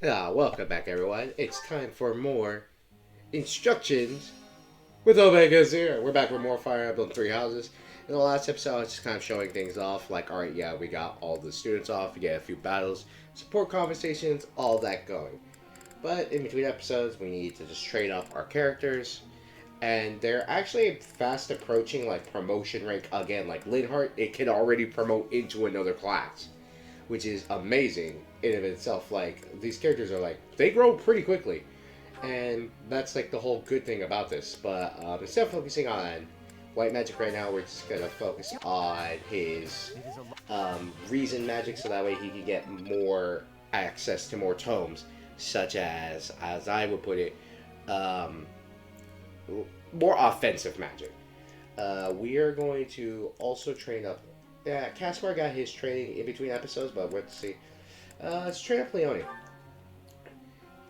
Welcome back, everyone. It's time for more instructions with Omega's here. We're back with more Fire Emblem Three Houses. In the last episode, I was just kind of showing things off. Like, alright, yeah, we got all the students off. We get a few battles, support conversations, all that going. But in between episodes, we need to just train up our characters. And they're actually fast approaching, like, promotion rank again. Like, Linhardt, it can already promote into another class, which is amazing in of itself. Like, these characters are like, they grow pretty quickly, and that's like the whole good thing about this. But instead of focusing on white magic right now, we're just gonna focus on his reason magic, so that way he can get more access to more tomes, such as I would put it, um, more offensive magic. We are going to also train up. Yeah, Caspar got his training in between episodes, but let's see. Let's train up Leone,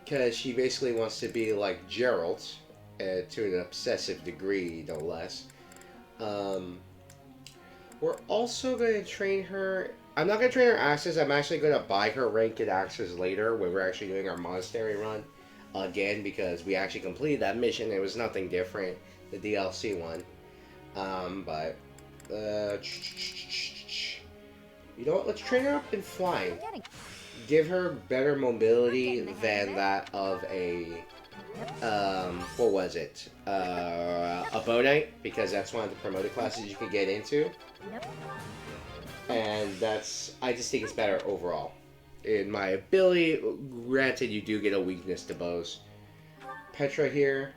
because she basically wants to be like Gerald, to an obsessive degree, no less. Um, we're also going to train her. I'm not going to train her axes. I'm actually going to buy her ranked axes later when we're actually doing our monastery run again, because we actually completed that mission. It was nothing different, the DLC one. But you know what? Let's train her up in flying. Give her better mobility than that of a what was it? A bow knight, because that's one of the promoted classes you can get into, and I just think it's better overall. In my ability, granted, you do get a weakness to bows. Petra here,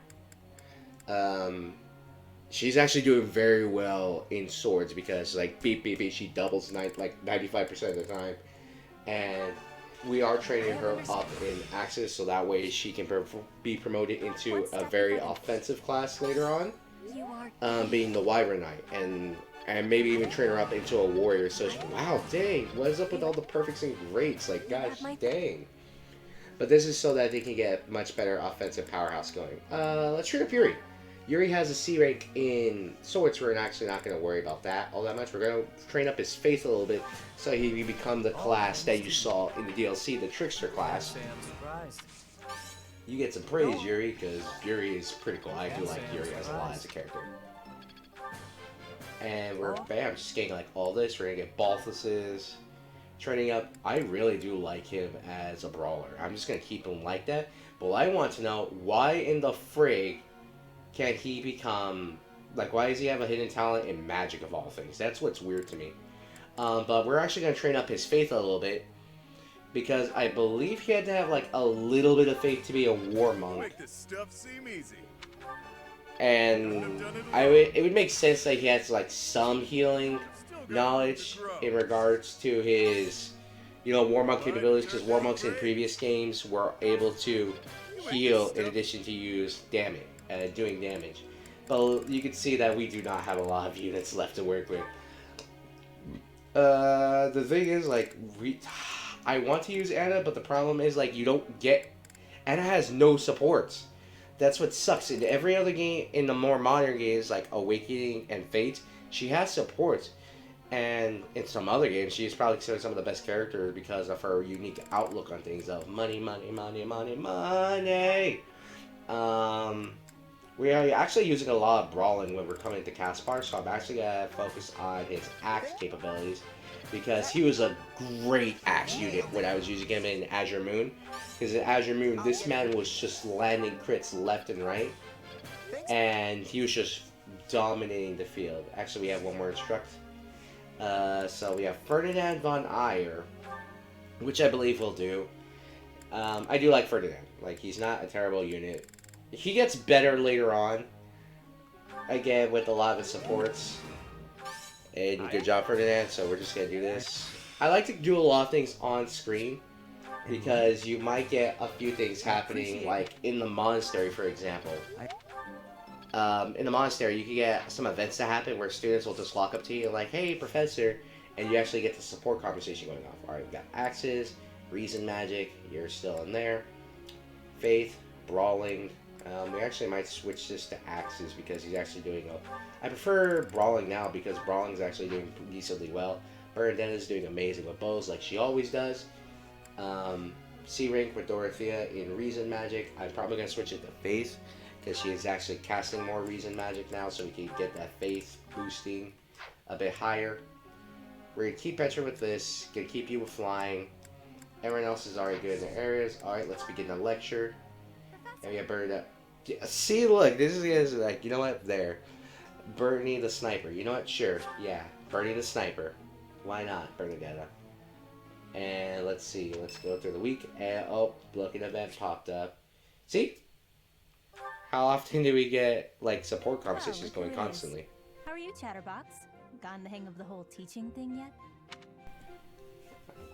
she's actually doing very well in swords, because like beep beep beep, she doubles like 95% of the time, and we are training her up in axes, so that way she can be promoted into a very offensive class later on, being the Wyvern Knight, and maybe even train her up into a warrior. So wow, dang, what is up with all the perfects and greats? Like, gosh, dang. But this is so that they can get much better offensive powerhouse going. Let's train up Yuri. Yuri has a C rank in swords. We're actually not going to worry about that all that much. We're going to train up his faith a little bit, so he can become the class that you saw in the DLC, the Trickster class. You get some praise, Yuri, because Yuri is pretty cool. I do like Yuri as a lot as a character. And we're just getting like all this. We're going to get Balthuses. Training up, I really do like him as a brawler. I'm just going to keep him like that. But I want to know, why in the frig can he become, like, why does he have a hidden talent in magic of all things? That's what's weird to me. But we're actually going to train up his faith a little bit, because I believe he had to have, like, a little bit of faith to be a war monk. Make this stuff seem easy. And it would make sense that he has, like, some healing knowledge in regards to his, war monk capabilities, because war monks in previous games were able to heal in addition to use damage. Doing damage. But you can see that we do not have a lot of units left to work with. The thing is, like, I want to use Anna, but the problem is, like, you don't get... Anna has no supports. That's what sucks. In every other game, in the more modern games, like Awakening and Fate, she has supports. And in some other games, she's probably considered some of the best characters because of her unique outlook on things of money, money, money, money, money. We are actually using a lot of brawling when we're coming to Caspar, so I'm actually going to focus on his axe capabilities, because he was a great axe unit when I was using him in Azure Moon. Because in Azure Moon, this man was just landing crits left and right, and he was just dominating the field. Actually, we have one more instruct. So we have Ferdinand von Ayer, which I believe will do. I do like Ferdinand. Like, he's not a terrible unit. He gets better later on, again, with a lot of his supports. And good job, Ferdinand, so we're just going to do this. I like to do a lot of things on screen, because you might get a few things happening, like in the monastery, for example. In the monastery, you can get some events that happen where students will just walk up to you and like, hey, professor, and you actually get the support conversation going off. Alright, we got axes, reason magic, you're still in there. Faith, brawling. We actually might switch this to axes, because he's actually doing I prefer brawling now, because brawling is actually doing decently well. Bernadette is doing amazing with bows, like she always does. C rank with Dorothea in Reason Magic. I'm probably going to switch it to Faith because she is actually casting more Reason Magic now, so we can get that Faith boosting a bit higher. We're going to keep Petra with this, going to keep you with flying. Everyone else is already good in their areas. Alright, let's begin the lecture. And we have Bernadette. See, look, this is like, you know what? There. Bernie the Sniper. You know what? Sure. Yeah. Bernie the Sniper. Why not, Bernadette? And let's see. Let's go through the week. And, oh, look, an event popped up. See? How often do we get, like, support conversations going constantly? How are you, Chatterbox? Gotten the hang of the whole teaching thing yet?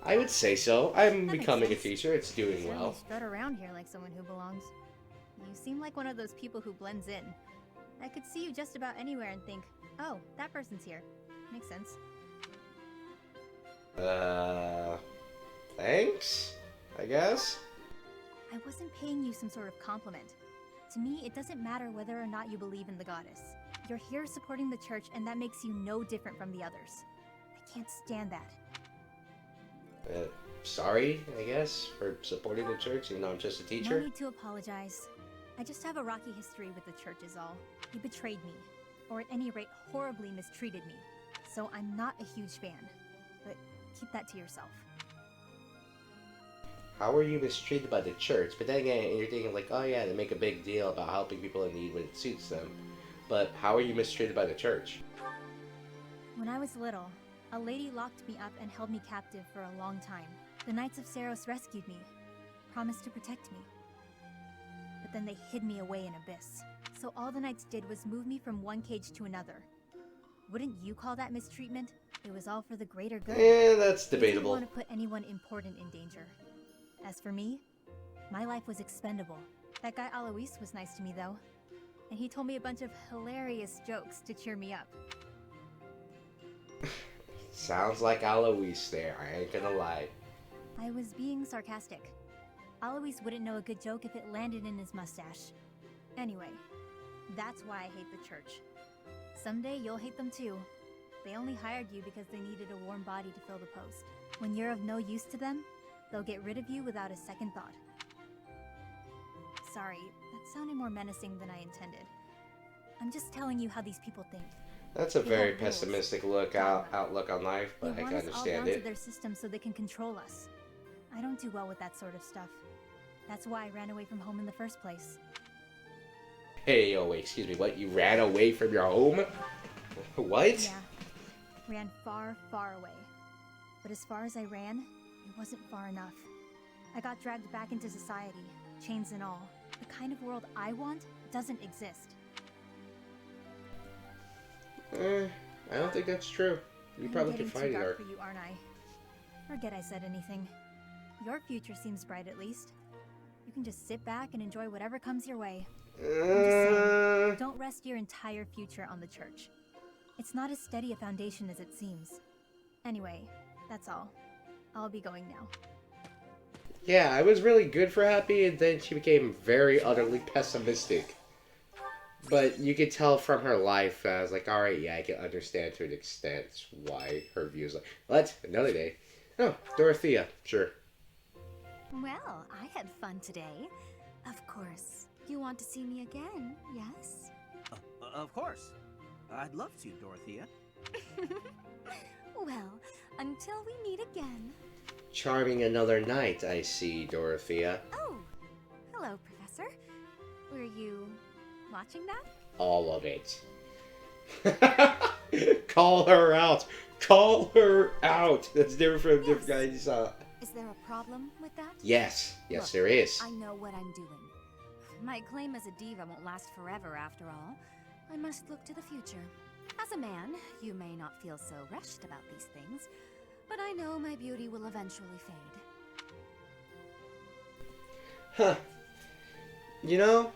I would say so. I'm becoming a teacher. It's doing well. You strut around here like someone who belongs. You seem like one of those people who blends in. I could see you just about anywhere and think, oh, that person's here. Makes sense. Thanks? I guess? I wasn't paying you some sort of compliment. To me, it doesn't matter whether or not you believe in the goddess. You're here supporting the church, and that makes you no different from the others. I can't stand that. Sorry, I guess, for supporting the church, even though I'm just a teacher. No need to apologize. I just have a rocky history with the church is all. You betrayed me, or at any rate, horribly mistreated me. So I'm not a huge fan, but keep that to yourself. How are you mistreated by the church? But then again, you're thinking like, oh yeah, they make a big deal about helping people in need when it suits them. But how are you mistreated by the church? When I was little, a lady locked me up and held me captive for a long time. The Knights of Saros rescued me, promised to protect me. But then they hid me away in Abyss. So all the Knights did was move me from one cage to another. Wouldn't you call that mistreatment? It was all for the greater good. Yeah, that's debatable. They didn't want to put anyone important in danger. As for me, my life was expendable. That guy Alois was nice to me though. And he told me a bunch of hilarious jokes to cheer me up. Sounds like Alois there, I ain't gonna lie. I was being sarcastic. Alois wouldn't know a good joke if it landed in his mustache. Anyway, that's why I hate the church. Someday you'll hate them too. They only hired you because they needed a warm body to fill the post. When you're of no use to them, they'll get rid of you without a second thought. Sorry, that sounded more menacing than I intended. I'm just telling you how these people think. That's a very pessimistic outlook on life, but I can understand it. They want us all down it. to their system so they can control us. I don't do well with that sort of stuff. That's why I ran away from home in the first place. Hey, oh wait, excuse me, what? You ran away from your home? What? Yeah. Ran far, far away. But as far as I ran, it wasn't far enough. I got dragged back into society, chains and all. The kind of world I want doesn't exist. I don't think that's true. You probably can find it. I'm getting too dark for you, aren't I? Forget I said anything. Your future seems bright at least. You can just sit back and enjoy whatever comes your way. I'm just saying, don't rest your entire future on the church. It's not as steady a foundation as it seems. Anyway, that's all. I'll be going now. Yeah, I was really good for Happy, and then she became very utterly pessimistic. But you could tell from her life, I was like, alright, yeah, I can understand to an extent why her views like, what? Another day? Oh, Dorothea, sure. Well, I had fun today. Of course. You want to see me again, yes? Of course. I'd love to, Dorothea. Well, until we meet again. Charming another night, I see, Dorothea. Oh, hello, Professor. Were you watching that? All of it. Call her out. Call her out. That's different from different guys you saw. Is there a problem with that? Yes. Yes, Look, there is. I know what I'm doing. My claim as a diva won't last forever after all. I must look to the future. As a man, you may not feel so rushed about these things, but I know my beauty will eventually fade. Huh. You know,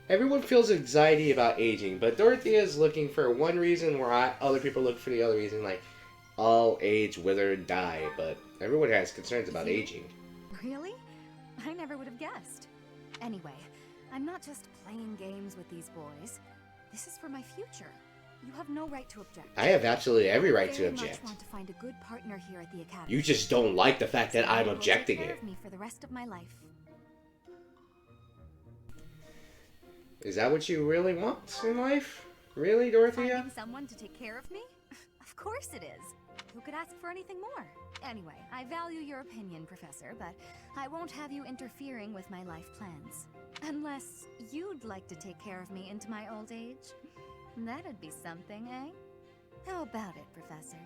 everyone feels anxiety about aging, but Dorothea is looking for one reason where other people look for the other reason, like, all age, wither, and die, but everyone has concerns about aging. Really? I never would have guessed. Anyway, I'm not just playing games with these boys. This is for my future. You have no right to object. I have absolutely every right to I very much object. want to find a good partner here at the academy. You just don't like the fact that Someone I'm who will objecting take care it. of me for the rest of my life. Is that what you really want in life? Really, Dorothea? Finding someone to take care of me? Of course it is. Who could ask for anything more? Anyway, I value your opinion, Professor, but I won't have you interfering with my life plans. Unless you'd like to take care of me into my old age. That'd be something, eh? How about it, Professor?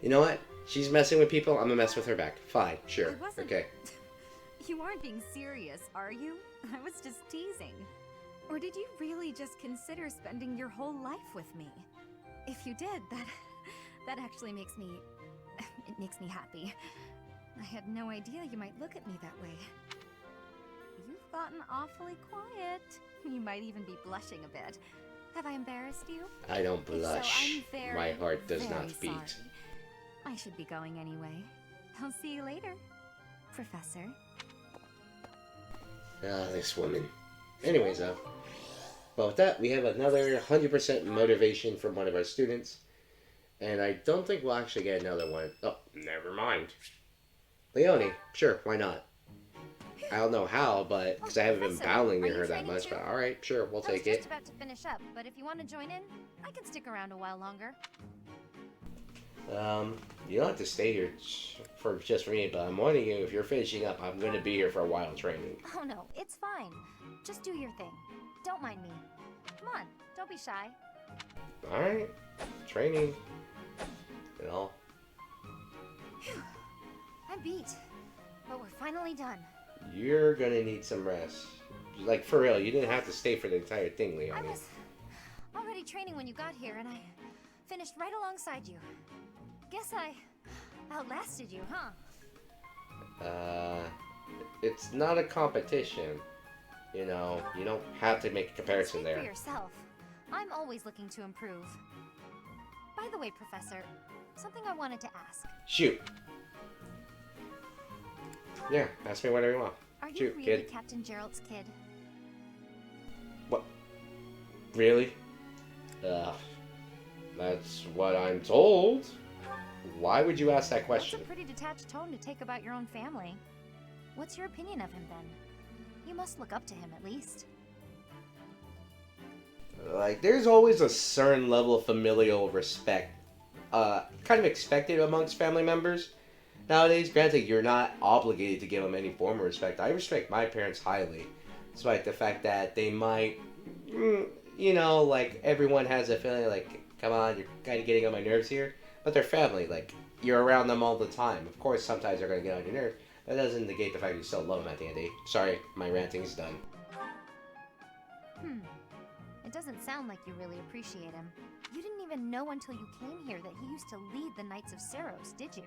You know what? She's messing with people. I'm gonna mess with her back. Fine, sure. I wasn't- Okay. You aren't being serious, are you? I was just teasing. Or did you really just consider spending your whole life with me? If you did, that actually makes me... it makes me happy. I had no idea you might look at me that way. You've gotten awfully quiet. You might even be blushing a bit. Have I embarrassed you? I don't If blush. so, I'm very, My heart does very not beat. sorry. I should be going anyway. I'll see you later, Professor. Ah, this woman. Anyways, though. Well, with that, we have another 100% motivation from one of our students. And I don't think we'll actually get another one. Oh, never mind. Leone. Sure, why not? I don't know how, but because I haven't been Professor, battling are near you her that training much. too? But alright, sure, we'll take I was it. just about to finish up, but if you want to join in, I can stick around a while longer. You don't have to stay here for just for me, but I'm warning you, if you're finishing up, I'm going to be here for a while training. Oh no, it's fine. Just do your thing. Don't mind me. Come on, don't be shy. Alright, training. And all. I'm beat, but we're finally done. You're going to need some rest. Like, for real, you didn't have to stay for the entire thing, I Leone. was already training when you got here, and I finished right alongside you. Guess I outlasted you, huh? It's not a competition. You know, you don't have to make a comparison Speak there. for yourself. I'm always looking to improve. By the way, Professor, something I wanted to ask. Shoot. Yeah, ask me whatever you want. Are you Shoot, really kid. Captain Gerald's kid? What? Really? That's what I'm told. Why would you ask that question? That's a pretty detached tone to take about your own family. What's your opinion of him, then? You must look up to him, at least. Like, there's always a certain level of familial respect, kind of expected amongst family members. Nowadays, granted, you're not obligated to give them any form of respect. I respect my parents highly, despite the fact that they might, you know, like, everyone has a feeling like, come on, you're kind of getting on my nerves here. But they're family, like, you're around them all the time. Of course, sometimes they're going to get on your nerves. That doesn't negate the fact you still love them at the end of the day. Sorry, my ranting's done. It doesn't sound like you really appreciate him. You didn't even know until you came here that he used to lead the Knights of Saros, did you?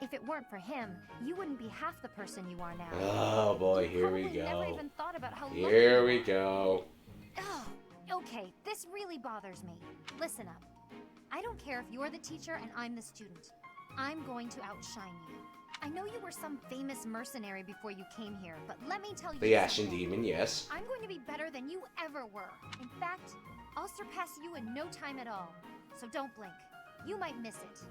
If it weren't for him, you wouldn't be half the person you are now. Oh boy, You here we probably never go. even thought about how lucky Here you we are. go. Oh, okay, this really bothers me. Listen up. I don't care if you're the teacher and I'm the student. I'm going to outshine you. I know you were some famous mercenary before you came here, but let me tell you The Ashen something. Demon, yes. I'm going to be better than you ever were. In fact, I'll surpass you in no time at all. So don't blink. You might miss it.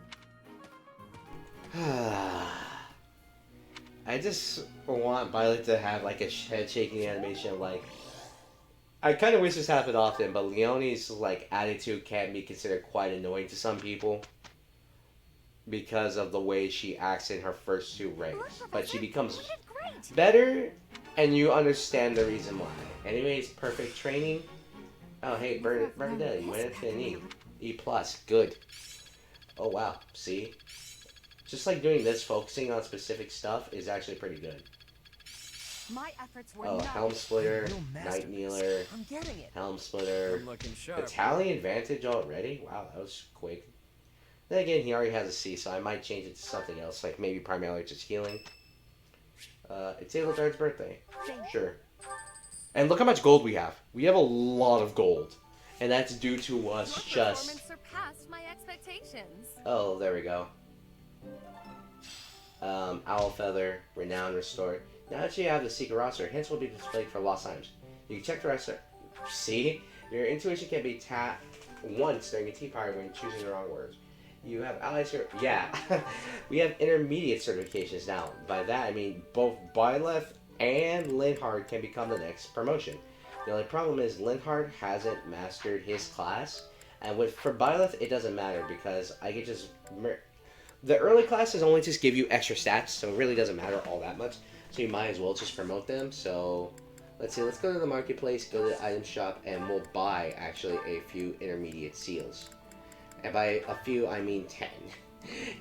I just want Byleth to have like a head shaking animation. Like, I kind of wish this happened often, but Leone's like attitude can be considered quite annoying to some people because of the way she acts in her first two ranks. Look, But she Professor, becomes you did great. better, and you understand the reason why. Anyways, perfect training. Oh hey, Bernadette, you went into an E plus, good. Oh wow, see. Just like doing this, focusing on specific stuff is actually pretty good. My efforts were Oh, not... Helm Splitter, Real Night masterpiece. Kneeler, I'm getting it. Helm Splitter, I'm looking sharp. Battalion Vantage already? Wow, that was quick. Then again, he already has a C, so I might change it to something else, like maybe primarily just healing. It's Aeldard's birthday. Sure. And look how much gold we have. We have a lot of gold. And that's due to us just... surpassed my expectations. Oh, there we go. Owl Feather, Renown Restored. Now that you have the secret roster, hints will be displayed for lost items. You can check the roster. See? Your intuition can be tapped once during a T-Power when choosing the wrong words. You have allies here. Yeah, we have intermediate certifications now. By that I mean both Byleth and Linhardt can become the next promotion. The only problem is Linhardt hasn't mastered his class, and for Byleth it doesn't matter because I could just the early classes only just give you extra stats, so it really doesn't matter all that much. So you might as well just promote them. So let's see. Let's go to the marketplace, go to the item shop, and we'll buy actually a few intermediate seals. And by a few, I mean 10.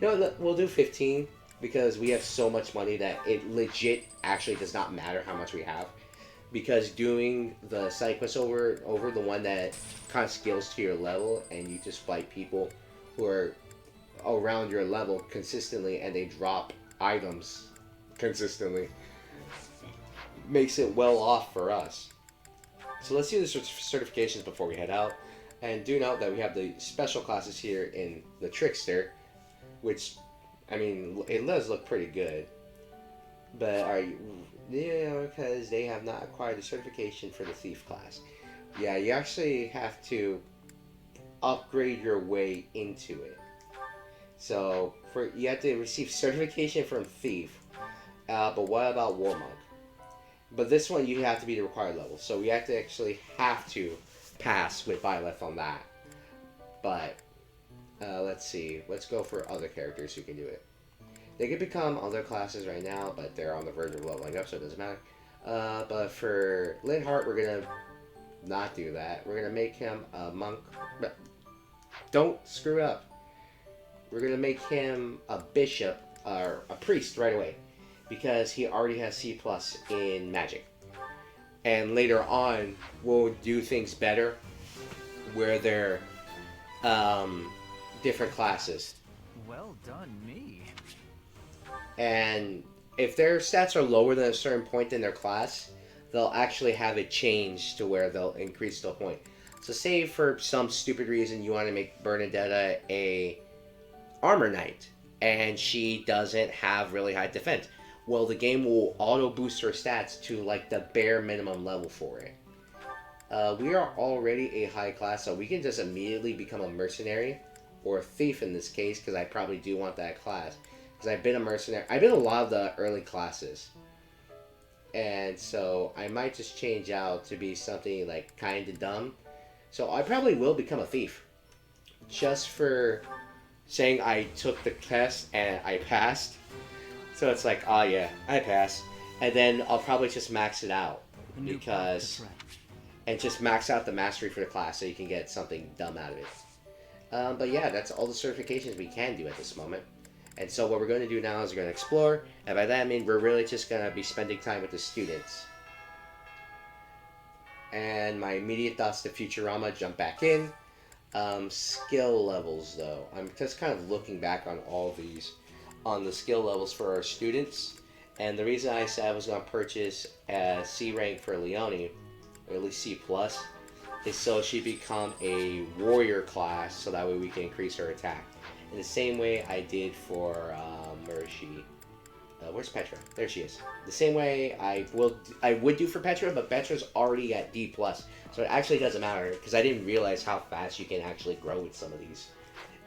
No, we'll do 15 because we have so much money that it legit actually does not matter how much we have. Because doing the side quest over the one that kind of scales to your level and you just fight people who are around your level consistently and they drop items consistently makes it well off for us. So let's do the certifications before we head out. And do note that we have the special classes here in the Trickster, which, I mean, it does look pretty good. But because they have not acquired the certification for the Thief class. Yeah, you actually have to upgrade your way into it. So, you have to receive certification from Thief. But what about Warmonk? But this one, you have to be the required level. So we actually have to pass with Byleth on that. But let's see. Let's go for other characters who can do it. They could become other classes right now, but they're on the verge of leveling up, so it doesn't matter. But for Linhardt, we're gonna not do that. We're gonna make him a monk. But don't screw up. We're gonna make him a bishop or a priest right away because he already has C+ in magic. And later on, we'll do things better where they're different classes. Well done, me. And if their stats are lower than a certain point in their class, they'll actually have it changed to where they'll increase to a point. So say for some stupid reason you want to make Bernadette a armor knight, and she doesn't have really high defense. Well, the game will auto boost her stats to like the bare minimum level for it. We are already a high class, so we can just immediately become a mercenary or a thief in this case, because I probably do want that class. Because I've been a mercenary. I've been a lot of the early classes. And so I might just change out to be something like kind of dumb. So I probably will become a thief. Just for saying I took the test and I passed. So it's like, oh yeah, I passed. And then I'll probably just max it out. Because... and just max out the mastery for the class so you can get something dumb out of it. But yeah, that's all the certifications we can do at this moment. And so what we're going to do now is we're going to explore. And by that I mean we're really just going to be spending time with the students. And my immediate thoughts to Futurama jump back in. Skill levels though. I'm just kind of looking back on all these. On the skill levels for our students. And the reason I said I was going to purchase a C rank for Leone, or at least C+, is so she become a warrior class, so that way we can increase her attack. In the same way I did for, where is she? Where's Petra? There she is. The same way I would do for Petra, but Petra's already at D+, so it actually doesn't matter, because I didn't realize how fast you can actually grow with some of these.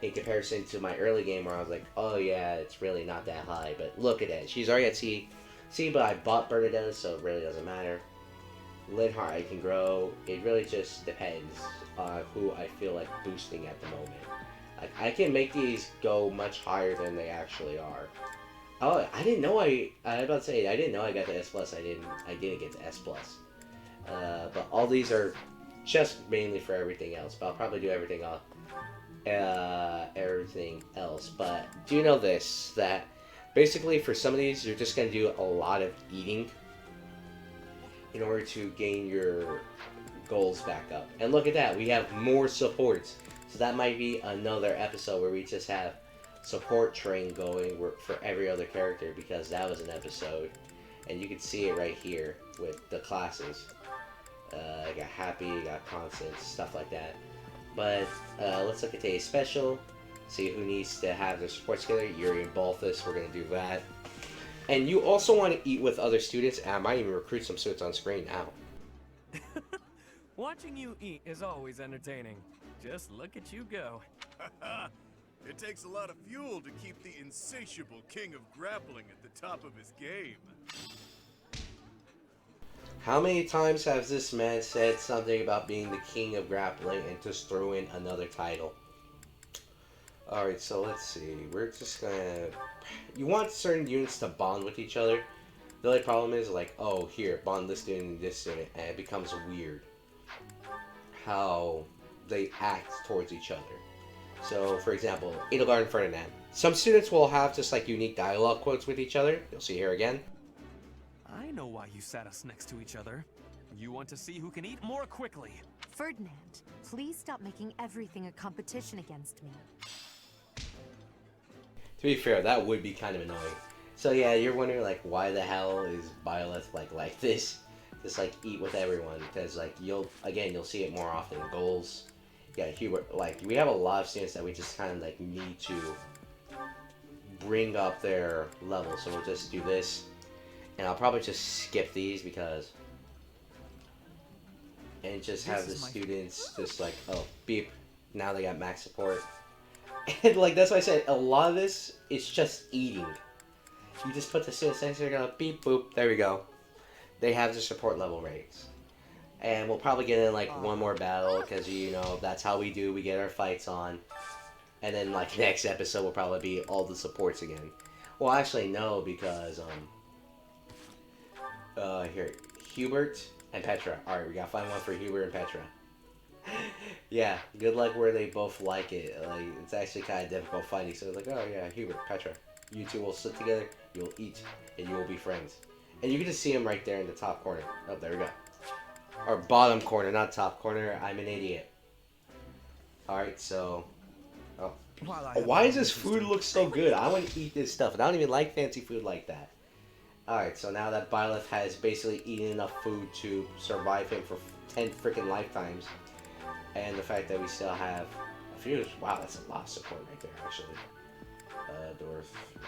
In comparison to my early game where I was like, oh yeah, it's really not that high, but look at it. She's already at C, but I bought Bernadette, so it really doesn't matter. Linhardt I can grow. It really just depends on who I feel like boosting at the moment. Like, I can make these go much higher than they actually are. Oh, I didn't know I was about to say, I didn't know I got the S+. I didn't get the S+. But all these are just mainly for everything else, but I'll probably do everything else. But do you know this, that basically for some of these you're just going to do a lot of eating in order to gain your goals back up. And look at that, we have more supports. So that might be another episode where we just have support train going for every other character, because that was an episode. And you can see it right here with the classes. I got Happy, got Constance, stuff like that. But let's look at today's special. See who needs to have their support together. Yuri and Balthus, we're going to do that. And you also want to eat with other students, and I might even recruit some students on screen now. Watching you eat is always entertaining. Just look at you go. It takes a lot of fuel to keep the insatiable king of grappling at the top of his game. How many times has this man said something about being the king of grappling and just threw in another title? Alright, so let's see. We're just gonna... You want certain units to bond with each other. The only problem is, like, oh, here, bond this student and this student, and it becomes weird how they act towards each other. So, for example, Edelgard and Ferdinand. Some students will have just, like, unique dialogue quotes with each other. You'll see here again. I know why you sat us next to each other. You want to see who can eat more quickly. Ferdinand, please stop making everything a competition against me. To be fair, that would be kind of annoying. So yeah, you're wondering like why the hell is Byleth like this? Just like eat with everyone, because like you'll see it more often. Goals, yeah, Hubert. Like we have a lot of students that we just kind of like need to bring up their level. So we'll just do this, and I'll probably just skip these because, and just have the students just like beep. Now they got max support. And like that's why I said a lot of this is just eating. You just put the students next to go beep boop. There we go. They have the support level rates, and we'll probably get in like one more battle because you know that's how we do. We get our fights on, and then like next episode will probably be all the supports again. Well, actually no, because here Hubert and Petra. All right, we gotta find one for Hubert and Petra. Yeah, good luck where they both like it. Like it's actually kind of difficult finding. So it's like, oh yeah, Hubert, Petra, you two will sit together, you'll eat, and you will be friends. And you can just see them right there in the top corner. Oh, there we go. Or bottom corner, not top corner. I'm an idiot. All right, so. Oh. Why does this food look so good? I want to eat this stuff, and I don't even like fancy food like that. All right, so now that Byleth has basically eaten enough food to survive him for 10 freaking lifetimes. And the fact that we still have a few, wow, that's a lot of support right there, actually.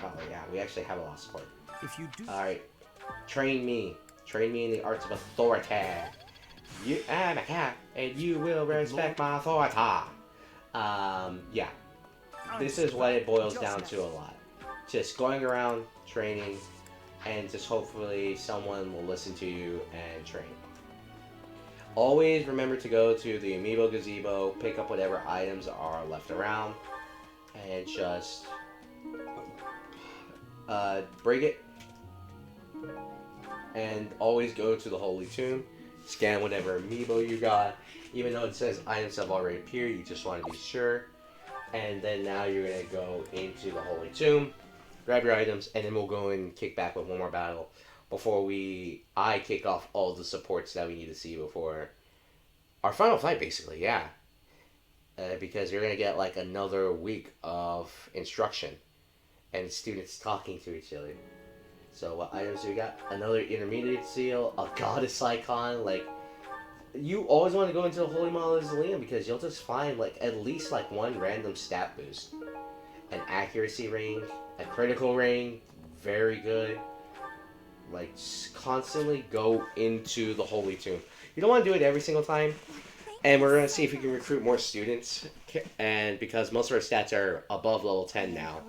Oh yeah, we actually have a lot of support. If you do. All right, train me in the arts of authority. You am a cat, and you will respect my authority. Yeah, this is what it boils down to a lot. Just going around training, and just hopefully someone will listen to you and train. Always remember to go to the Amiibo Gazebo, pick up whatever items are left around, and just break it. And always go to the Holy Tomb, scan whatever Amiibo you got. Even though it says items have already appeared, you just want to be sure. And then now you're going to go into the Holy Tomb, grab your items, and then we'll go and kick back with one more battle before I kick off all the supports that we need to see before our final fight, basically, yeah. Because you're going to get like another week of instruction and students talking to each other. So what items do we got? Another intermediate seal, a goddess icon. Like, you always want to go into the Holy Mausoleum because you'll just find like at least like one random stat boost. An accuracy ring, a critical ring, very good. Like, just constantly go into the Holy Tomb. You don't want to do it every single time. And we're going to see if we can recruit more students. And because most of our stats are above level 10 now.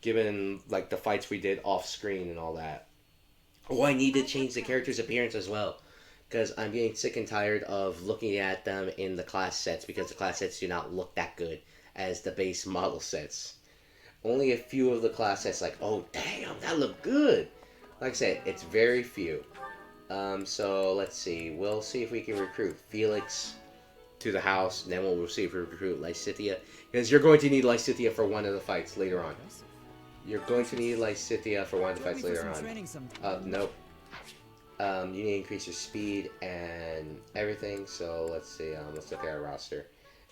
Given, like, the fights we did off screen and all that. Oh, I need to change the character's appearance as well. Because I'm getting sick and tired of looking at them in the class sets. Because the class sets do not look that good as the base model sets. Only a few of the class sets like, oh, damn, that looked good. Like I said, it's very few. So let's see. We'll see if we can recruit Felix to the house. And then we'll see if we recruit Lysithea. Because you're going to need Lysithea for one of the fights later on. You're going to need Lysithea for one of the fights later on. Nope. You need to increase your speed and everything. So let's see. Let's look at our roster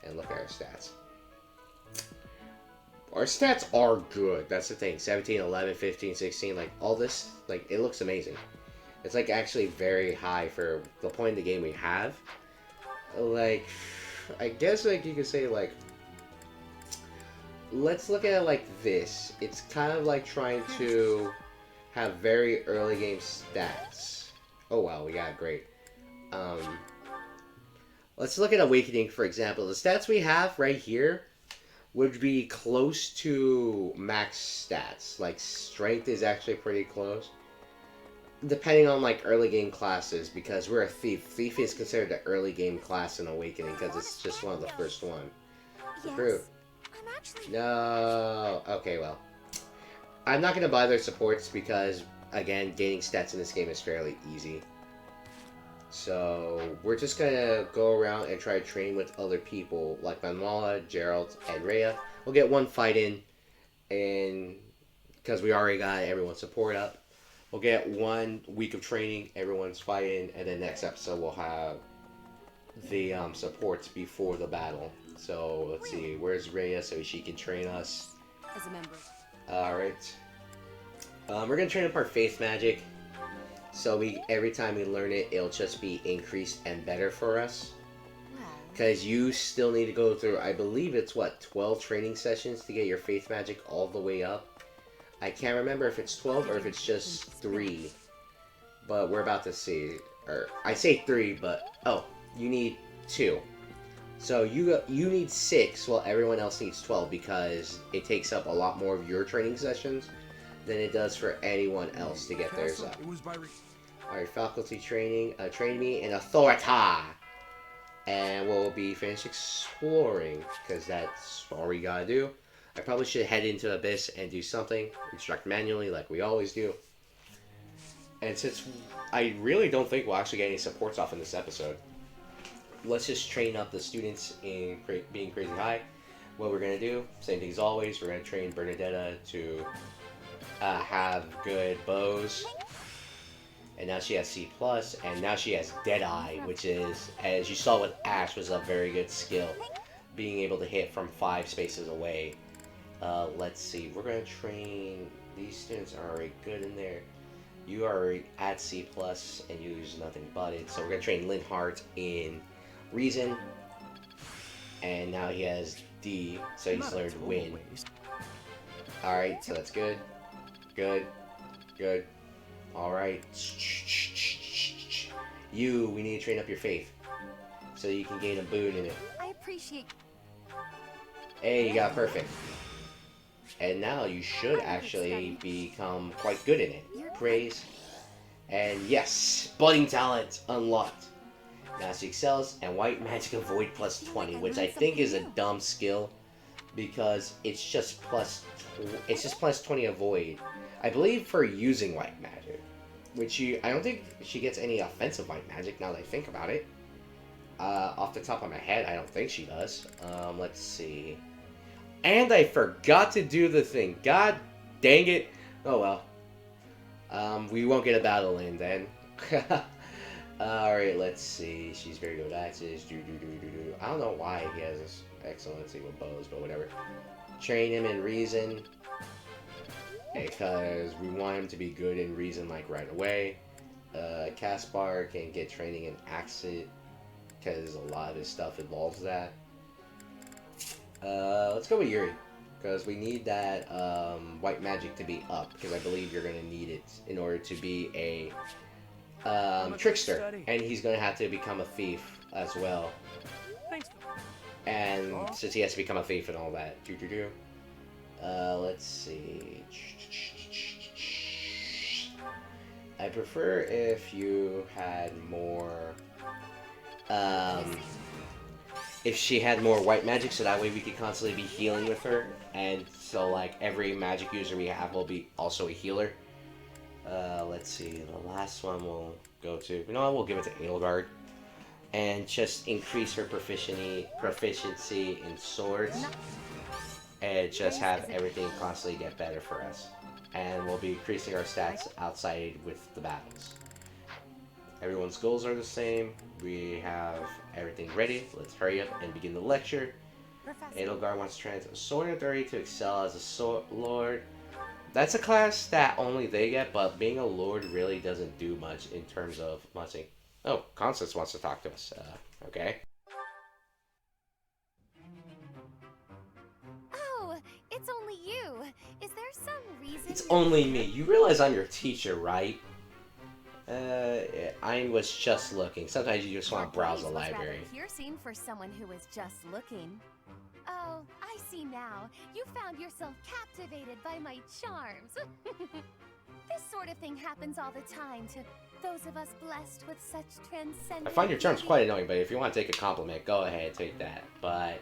and look at our stats. Our stats are good. That's the thing. 17, 11, 15, 16. Like, all this, like, it looks amazing. It's, like, actually very high for the point of the game we have. Like, I guess, like, you could say, like, let's look at it like this. It's kind of like trying to have very early game stats. Oh, wow, we got great. Let's look at Awakening, for example. The stats we have right here would be close to max stats. Like, strength is actually pretty close. Depending on, like, early game classes, because we're a thief. Thief is considered an early game class in Awakening, because it's just one of the first one. Yes, Fruit. I'm actually... No. Okay, well. I'm not going to buy their supports because, again, gaining stats in this game is fairly easy. So, we're just going to go around and try to train with other people, like Manuela, Gerald, and Rhea. We'll get one fight in, and because we already got everyone's support up. We'll get 1 week of training, everyone's fighting, and then next episode we'll have the supports before the battle. So, let's see, where's Rhea so she can train us? As a member. Alright. We're going to train up our faith magic. So every time we learn it, it'll just be increased and better for us. Because you still need to go through, I believe it's what, 12 training sessions to get your faith magic all the way up. I can't remember if it's 12 or if it's just 3. But we're about to see. Or I say 3, but oh, you need 2. So you need 6 while everyone else needs 12 because it takes up a lot more of your training sessions than it does for anyone else to get theirs up. Alright, faculty training, train me in authority. And we'll be finished exploring, because that's all we gotta do. I probably should head into Abyss and do something, instruct manually like we always do. And since I really don't think we'll actually get any supports off in this episode, let's just train up the students in being crazy high. What we're gonna do, same thing as always, we're gonna train Bernadette to have good bows, and now she has C+, and now she has Deadeye, which is, as you saw with Ash, was a very good skill, being able to hit from 5 spaces away. Let's see, we're going to train, these students are already good in there. You are already at C+, and you use nothing but it, so we're going to train Linhardt in Reason, and now he has D, so he's learned Win. Alright, so that's good. Good. Good. Alright. We need to train up your faith. So you can gain a boon in it. I appreciate... Hey, you got perfect. And now you should actually become quite good in it. Praise. And yes, budding talent unlocked. Now she excels, and white magic avoid plus 20, which I think is a dumb skill. Because it's just plus 20 avoid. I believe for using white magic, which I don't think she gets any offensive white magic now that I think about it. Off the top of my head, I don't think she does. Let's see. And I forgot to do the thing. God dang it. Oh well. We won't get a battle in then. Alright, let's see. She's very good at axes. I don't know why he has this excellency with bows, but whatever. Train him in reason. Because we want him to be good in reason like right away. Caspar can get training in Axit, because a lot of his stuff involves that. Let's go with Yuri, because we need that white magic to be up, because I believe you're going to need it in order to be a trickster, and he's going to have to become a thief as well. And since he has to become a thief and all that. Let's see. I prefer if you had more, if she had more white magic, so that way we could constantly be healing with her, and so like every magic user we have will be also a healer. Let's see, the last one we'll go to, you know what, we'll give it to Edelgard, and just increase her proficiency in swords, and just have everything constantly get better for us. And we'll be increasing our stats outside with the battles. Everyone's goals are the same. We have everything ready. Let's hurry up and begin the lecture. Edelgard wants to train a sword authority to excel as a sword lord. That's a class that only they get, but being a lord really doesn't do much in terms of muching. Oh, Constance wants to talk to us. Okay. Oh, it's only you. Is there some reason? It's only me. You realize I'm your teacher, right? I was just looking. Sometimes you just want to browse the Your gaze was library. rather piercing for someone who was just looking. Oh, I see now. You found yourself captivated by my charms. This sort of thing happens all the time to those of us blessed with such transcendent I find your charms beauty. quite annoying, but if you want to take a compliment, go ahead, take that. But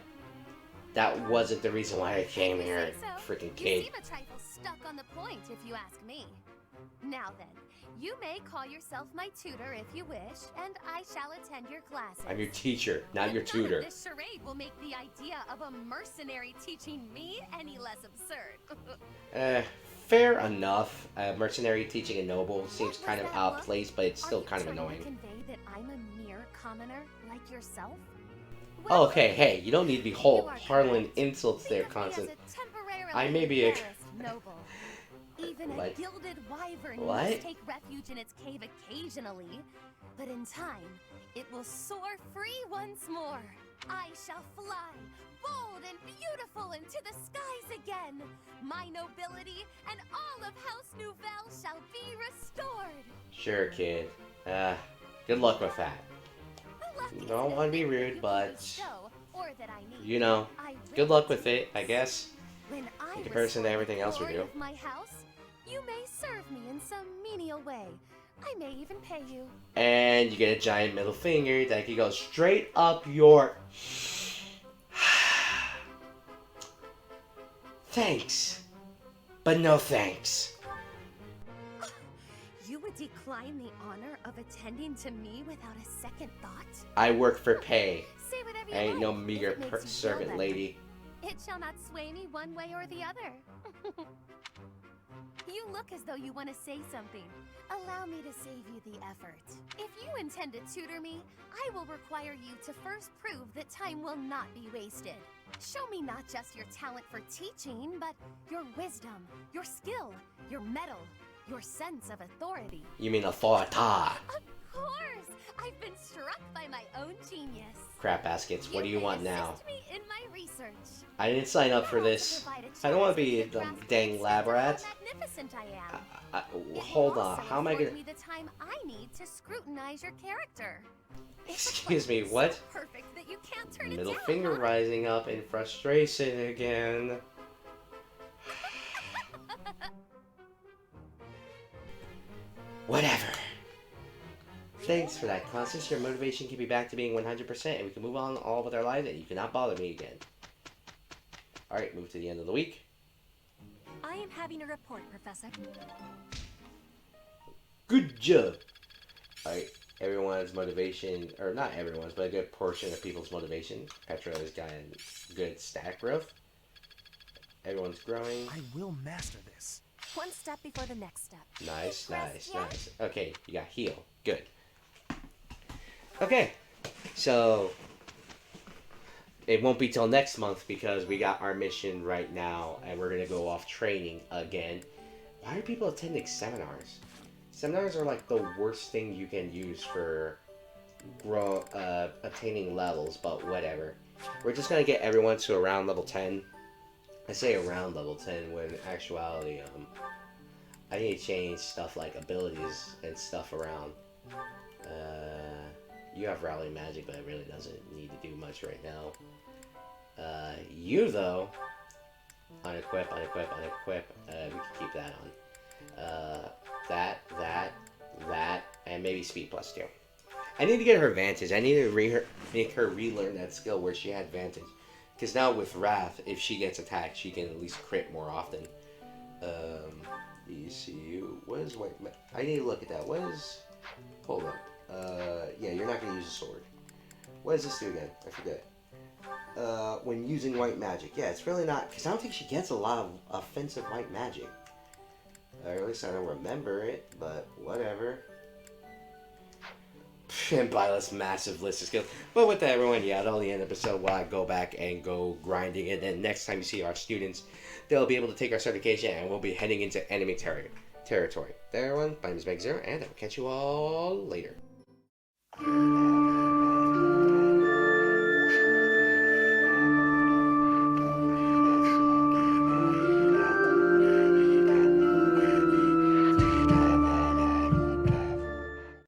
that wasn't the reason why I came If you here, say so. freaking You kid. seem a trifle stuck on the point, if you ask me. Now then, you may call yourself my tutor if you wish, and I shall attend your classes. I'm your teacher, not But your none tutor. of this charade will make the idea of a mercenary teaching me any less absurd. Fair enough. Mercenary teaching a noble seems What kind was of that out of look? place, but it's Are still you kind of trying to annoying. convey that I'm a mere commoner like yourself? Oh, okay, hey, you don't need to be You are hurling correct. insults there, Think of me as Constance. a temporarily I may be a- embarrassed noble. Even a What? gilded wyvern What? must take refuge in its cave occasionally, but in time, it will soar free once more. I shall fly, bold and beautiful into the skies again. My nobility and all of House Nouvelle shall be restored. Sure, kid. Good luck with that. Luck isn't Don't a want to be thing rude, you but can bestow, or that I need. you know, I good will luck with do it, I guess. When I In comparison to restore everything the else we glory do. of my house, you may serve me in some menial way. I may even pay you. And you get a giant middle finger that can go straight up your... Thanks. But no thanks. You would decline the honor of attending to me without a second thought? I work for pay. Say whatever you I ain't no like, if meager it makes you feel servant better. lady. It shall not sway me one way or the other. You look as though you want to say something. Allow me to save you the effort. If you intend to tutor me, I will require you to first prove that time will not be wasted. Show me not just your talent for teaching, but your wisdom, your skill, your mettle, your sense of authority. You mean authority? Of course! I've been struck by my own genius. Crap baskets, what do you may want now? assist me in my research. I didn't sign up for Now to this. provide a I don't want to chance be a to grasp dang the lab extent of rat. how magnificent I am. It will Hold on, also how am I afford gonna... me the time I need to scrutinize your character. It's a Excuse me, question what? So perfect that you can't turn it Middle down, finger huh? rising up in frustration again. Whatever. Thanks for that, Constance. Your motivation can be back to being 100%, and we can move on all with our lives, and you cannot bother me again. Alright, move to the end of the week. I am having a report, Professor. Good job! Alright, everyone's motivation, or not everyone's, but a good portion of people's motivation. Petra has gotten good stat growth. Everyone's growing. I will master this. One step before the next step. Nice, nice, Impressed yet? nice. Okay, you got heal. Good. Okay, so it won't be till next month because we got our mission right now and we're gonna go off training again. Why are people attending seminars? Seminars are like the worst thing you can use for attaining levels, but whatever. We're just gonna get everyone to around level 10. I say around level 10 when in actuality, I need to change stuff like abilities and stuff around. You have rally magic, but it really doesn't need to do much right now. You though, unequip, unequip, unequip. We can keep that on. That, and maybe speed plus 2. I need to get her Vantage. I need to make her relearn that skill where she had Vantage. Because now with Wrath, if she gets attacked, she can at least crit more often. ECU. What is white? I need to look at that. What is? Hold up. Yeah, you're not gonna use a sword. What does this do again? I forget. When using white magic, yeah, it's really not. Because I don't think she gets a lot of offensive white magic. Or at least I don't remember it. But whatever. And Byleth's massive list of skills. But with that, everyone, yeah, that'll be the end of the episode while I go back and go grinding it. And next time you see our students, they'll be able to take our certification and we'll be heading into enemy territory. There, everyone, my name is Meg Zero, and I will catch you all later.